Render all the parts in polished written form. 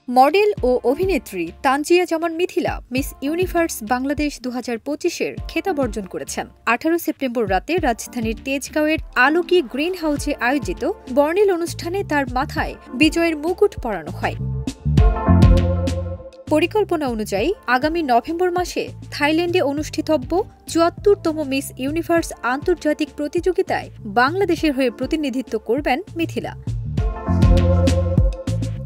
Model ও অভিনেত্রী তানজিয়া জামান Mithila miss universe Bangladesh 2025-এর খেতাব অর্জন করেছেন। 18 সেপ্টেম্বর রাতে রাজধানীর তেজগাঁওয়ের আলোকি গ্রিন হাউসে আয়োজিত বর্ণিল অনুষ্ঠানে তার মাথায় বিজয়ের মুকুট পরানো হয়। পরিকল্পনা অনুযায়ী আগামী নভেম্বর মাসে থাইল্যান্ডে অনুষ্ঠিতব্য ৭৪তম মিস ইউনিভার্স আন্তর্জাতিক প্রতিযোগিতায় বাংলাদেশের হয়ে প্রতিনিধিত্ব করবেন মিথিলা।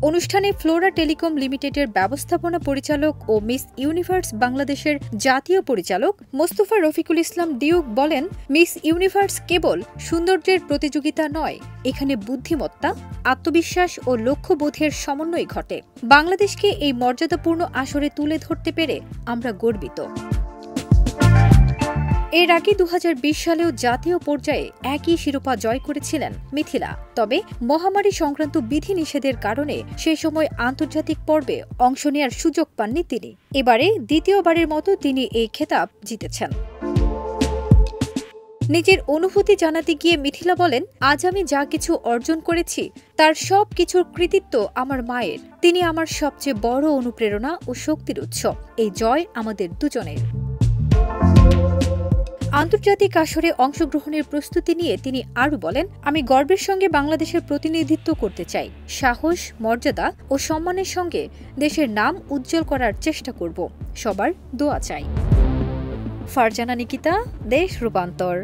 অনুষ্ঠানে ফ্লোরা টেলিকম লিমিটেডের ব্যবস্থাপনা পরিচালক ও মিস ইউনিভার্স বাংলাদেশের জাতীয় পরিচালক মোস্তফা রফিকুল ইসলাম ডিউক বলেন, মিস ইউনিভার্স কেবল সৌন্দর্যের প্রতিযোগিতা নয়, এখানে বুদ্ধিমত্তা, আত্মবিশ্বাস ও লক্ষ্যবোধের সমন্বয় ঘটে। বাংলাদেশকে এই মর্যাদাপূর্ণ আসরে তুলে ধরতে পেরে আমরা গর্বিত। এর আগে 2020 সালেও জাতীয় পর্যায়ে একই শিরোপা জয় করেছিলেন মিথিলা। তবে মহামারী সংক্রান্ত বিধিনিষেধের কারণে সে সময় আন্তর্জাতিক পর্বে অংশ নেয়ার সুযোগ পাননি তিনি। এবারে দ্বিতীয়বারের মতো তিনি এই খেতাব জিতেছেন। নিজের অনুভূতি জানাতে গিয়ে মিথিলা বলেন, আজ আমি যা কিছু অর্জন করেছি তার সব কিছুর কৃতিত্ব আমার মায়ের। তিনি আমার সবচেয়ে বড় অনুপ্রেরণা ও শক্তির উৎস। এই জয় আমাদের দুজনের। আন্তর্জাতিক আসরে অংশগ্রহণের প্রস্তুতি নিয়ে তিনি আরও বলেন, আমি গর্বের সঙ্গে বাংলাদেশের প্রতিনিধিত্ব করতে চাই। সাহস, মর্যাদা ও সম্মানের সঙ্গে দেশের নাম উজ্জ্বল করার চেষ্টা করব। সবার দোয়া চাই। ফারজানা নিকিতা, দেশ রূপান্তর।